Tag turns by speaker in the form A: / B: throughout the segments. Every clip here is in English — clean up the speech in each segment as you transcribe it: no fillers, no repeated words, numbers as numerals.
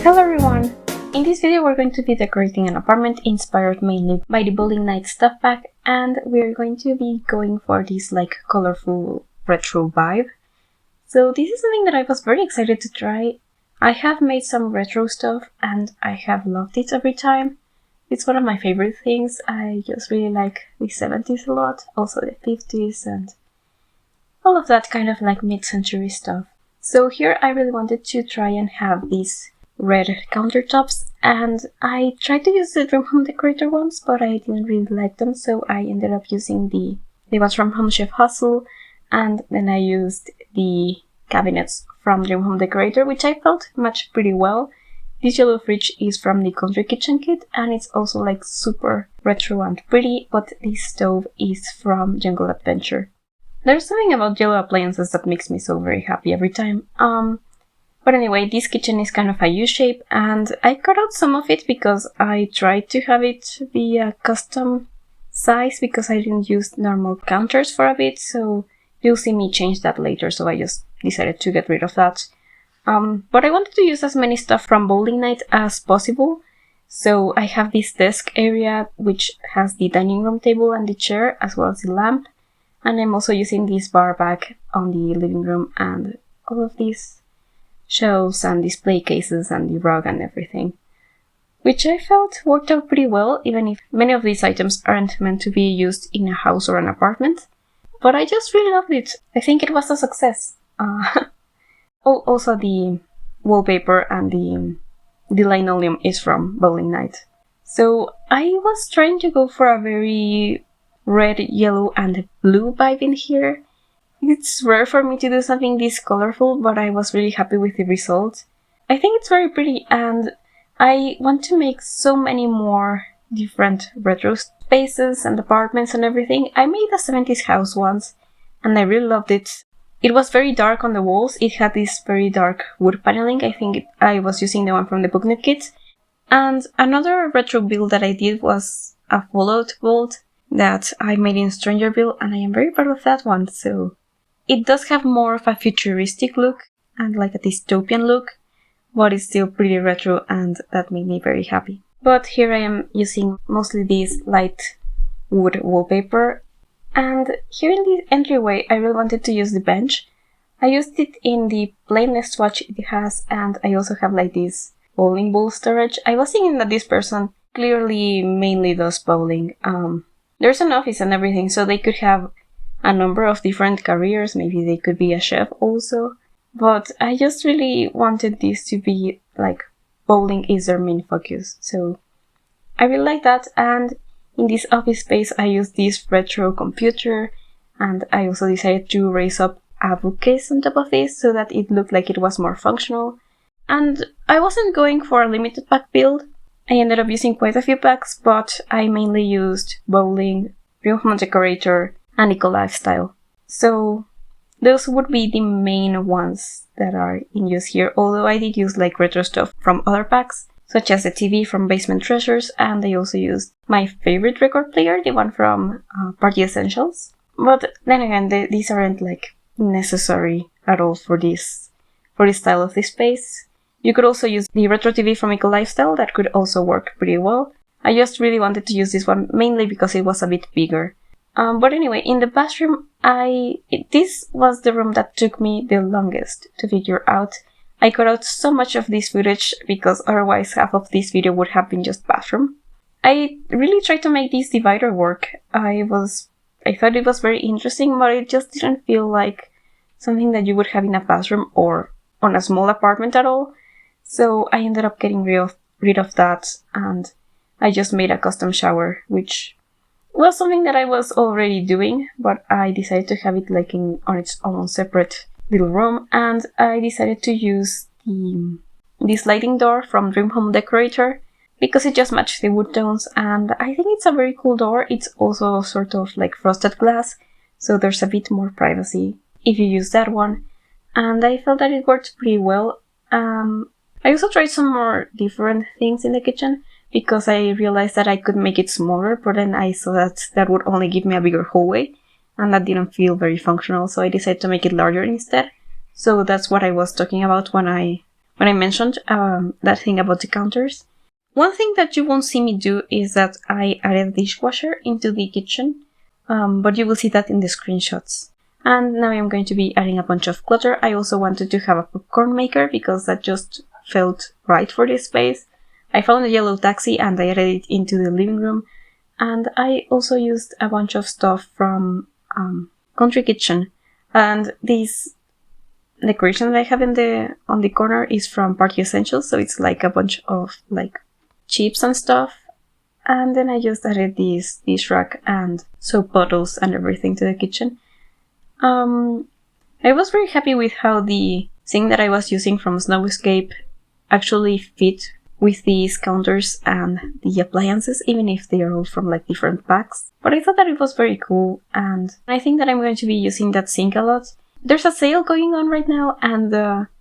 A: Hello everyone! In this video we're going to be decorating an apartment inspired mainly by the Bowling Night stuff pack, and we're going to be going for this like colorful retro vibe. So this is something that I was very excited to try. I have made some retro stuff and I have loved it every time. It's one of my favorite things. I just really like the 70s a lot, also the 50s and all of that kind of like mid-century stuff. So here I really wanted to try and have these red countertops, and I tried to use the Dream Home Decorator ones, but I didn't really like them, so I ended up using the ones from Home Chef Hustle, and then I used the cabinets from Dream Home Decorator, which I felt matched pretty well. This yellow fridge is from the Country Kitchen kit, and it's also like super retro and pretty, but this stove is from Jungle Adventure. There's something about yellow appliances that makes me so very happy every time. But anyway, this kitchen is kind of a U-shape, and I cut out some of it because I tried to have it be a custom size because I didn't use normal counters for a bit, so you'll see me change that later, so I just decided to get rid of that. But I wanted to use as many stuff from Bowling Night as possible, so I have this desk area which has the dining room table and the chair as well as the lamp, and I'm also using this bar back on the living room and all of these shelves and display cases and the rug and everything, which I felt worked out pretty well, even if many of these items aren't meant to be used in a house or an apartment. But I just really loved it. I think it was a success. Also the wallpaper and the linoleum is from Bowling Night. So I was trying to go for a very red, yellow and blue vibe in here. It's rare for me to do something this colorful, but I was really happy with the result. I think it's very pretty, and I want to make so many more different retro spaces and apartments and everything. I made a 70s house once, and I really loved it. It was very dark on the walls. It had this very dark wood paneling. I think I was using the one from the Booknet kit. And another retro build that I did was a Fallout vault that I made in Strangerville, and I am very proud of that one, so it does have more of a futuristic look and like a dystopian look, but it's still pretty retro, and that made me very happy. But here I am using mostly this light wood wallpaper, and here in the entryway I really wanted to use the bench. I used it in the plainest swatch it has, and I also have like this bowling ball storage. I was thinking that this person clearly mainly does bowling. There's an office and everything, so they could have a number of different careers. Maybe they could be a chef also. But I just really wanted this to be like bowling is their main focus. So I really like that. And in this office space, I used this retro computer. And I also decided to raise up a bookcase on top of this so that it looked like it was more functional. And I wasn't going for a limited pack build. I ended up using quite a few packs, but I mainly used bowling, Dream Home Decorator, and Eco Lifestyle. So those would be the main ones that are in use here, although I did use like retro stuff from other packs, such as the TV from Basement Treasures, and I also used my favorite record player, the one from Party Essentials. But then again, these aren't like necessary at all for this style of this space. You could also use the retro TV from Eco Lifestyle, that could also work pretty well. I just really wanted to use this one mainly because it was a bit bigger. But anyway, in the bathroom, this was the room that took me the longest to figure out. I cut out so much of this footage because otherwise half of this video would have been just bathroom. I really tried to make this divider work. I thought it was very interesting, but it just didn't feel like something that you would have in a bathroom or on a small apartment at all. So I ended up getting rid of that, and I just made a custom shower, which was something that I was already doing, but I decided to have it like on its own separate little room, and I decided to use the sliding door from Dream Home Decorator because it just matched the wood tones, and I think it's a very cool door. It's also sort of like frosted glass, so there's a bit more privacy if you use that one, and I felt that it worked pretty well. I also tried some more different things in the kitchen because I realized that I could make it smaller, but then I saw that would only give me a bigger hallway, and that didn't feel very functional, so I decided to make it larger instead. So that's what I was talking about when I when I mentioned that thing about the counters. One thing that you won't see me do is that I added a dishwasher into the kitchen, but you will see that in the screenshots. And now I'm going to be adding a bunch of clutter. I also wanted to have a popcorn maker because that just felt right for this space. I found a yellow taxi and I added it into the living room. And I also used a bunch of stuff from Country Kitchen. And this decoration that I have on the corner is from Party Essentials, so it's like a bunch of like chips and stuff. And then I just added this dish rack and soap bottles and everything to the kitchen. I was very happy with how the thing that I was using from Snowscape actually fit with these counters and the appliances, even if they are all from like different packs. But I thought that it was very cool, and I think that I'm going to be using that sink a lot. There's a sale going on right now, and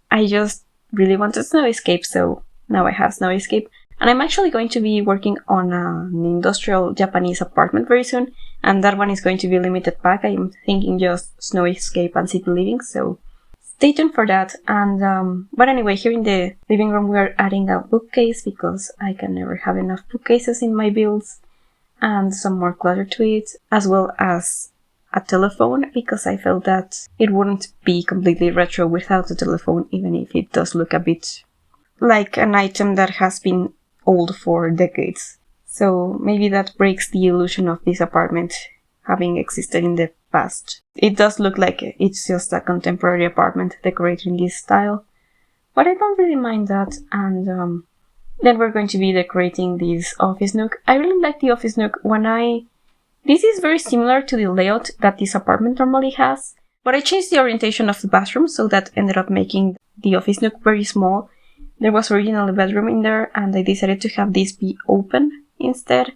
A: I just really wanted Snowscape, so now I have Snowscape. And I'm actually going to be working on an industrial Japanese apartment very soon, and that one is going to be a limited pack. I'm thinking just Snowscape and City Living, so stay tuned for that. And but anyway, here in the living room we're adding a bookcase because I can never have enough bookcases in my builds, and some more clutter to it, as well as a telephone, because I felt that it wouldn't be completely retro without a telephone, even if it does look a bit like an item that has been old for decades. So maybe that breaks the illusion of this apartment having existed in the past. It does look like it's just a contemporary apartment decorated in this style, but I don't really mind that. And then we're going to be decorating this office nook. I really like the office nook. This is very similar to the layout that this apartment normally has, but I changed the orientation of the bathroom, so that ended up making the office nook very small. There was originally a bedroom in there, and I decided to have this be open instead.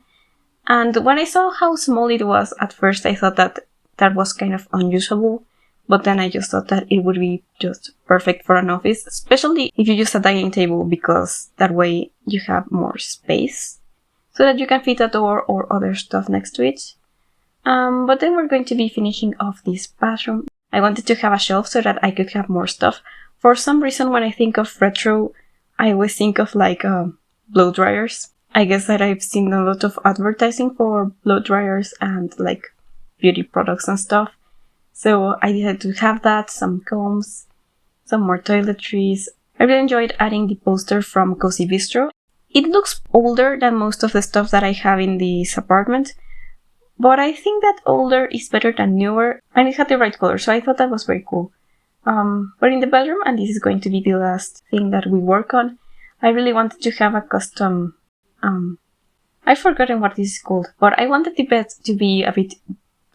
A: And when I saw how small it was, at first I thought that was kind of unusable, but then I just thought that it would be just perfect for an office, especially if you use a dining table, because that way you have more space, so that you can fit a door or other stuff next to it. But then we're going to be finishing off this bathroom. I wanted to have a shelf so that I could have more stuff. For some reason, when I think of retro, I always think of like blow dryers. I guess that I've seen a lot of advertising for blow dryers and like beauty products and stuff. So I decided to have that, some combs, some more toiletries. I really enjoyed adding the poster from Cozy Bistro. It looks older than most of the stuff that I have in this apartment, but I think that older is better than newer, and it had the right color, so I thought that was very cool. But in the bedroom, and this is going to be the last thing that we work on, I really wanted to have a custom, I've forgotten what this is called, but I wanted the bed to be a bit,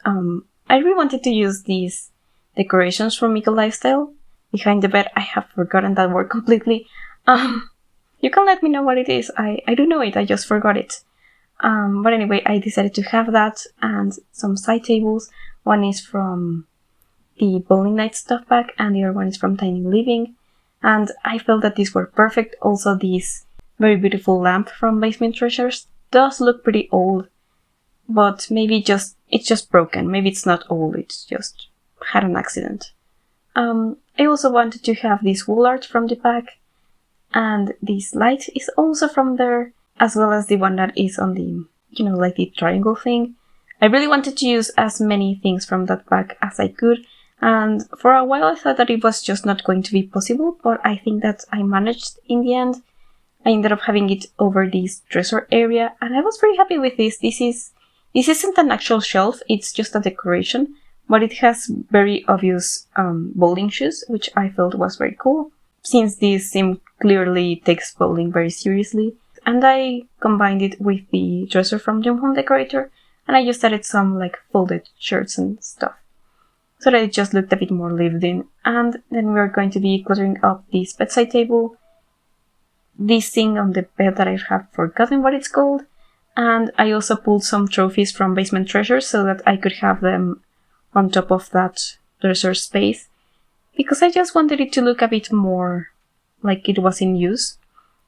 A: I really wanted to use these decorations from Mico Lifestyle behind the bed. I have forgotten that word completely. You can let me know what it is. I do know it, I just forgot it. But anyway, I decided to have that and some side tables. One is from the Bowling Night stuff pack, and the other one is from Tiny Living. And I felt that these were perfect. Also, this very beautiful lamp from Basement Treasures does look pretty old, but maybe it's just broken. Maybe it's not old, it's just had an accident. I also wanted to have this wall art from the pack, and this light is also from there, as well as the one that is on the, like the triangle thing. I really wanted to use as many things from that pack as I could, and for a while I thought that it was just not going to be possible, but I think that I managed in the end. I ended up having it over this dresser area, and I was very happy with this. This isn't an actual shelf, it's just a decoration, but it has very obvious bowling shoes, which I felt was very cool, since this sim clearly takes bowling very seriously. And I combined it with the dresser from Dream Home Decorator, and I just added some like folded shirts and stuff, so that it just looked a bit more lived in. And then we're going to be cluttering up this bedside table, this thing on the bed that I have forgotten what it's called, and I also pulled some trophies from Basement Treasures so that I could have them on top of that dresser space, because I just wanted it to look a bit more like it was in use.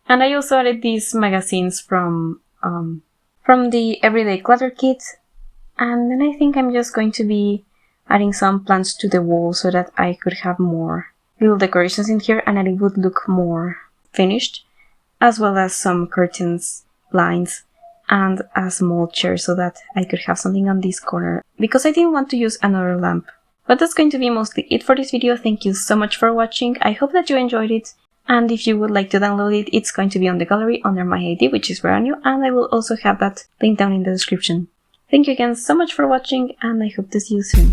A: And I also added these magazines from the Everyday Clutter Kit, and then I think I'm just going to be adding some plants to the wall so that I could have more little decorations in here and that it would look more finished, as well as some curtains, blinds, and a small chair so that I could have something on this corner, because I didn't want to use another lamp. But that's going to be mostly it for this video. Thank you so much for watching. I hope that you enjoyed it, and if you would like to download it, it's going to be on the gallery under my ID, which is brand new, and I will also have that linked down in the description. Thank you again so much for watching, and I hope to see you soon.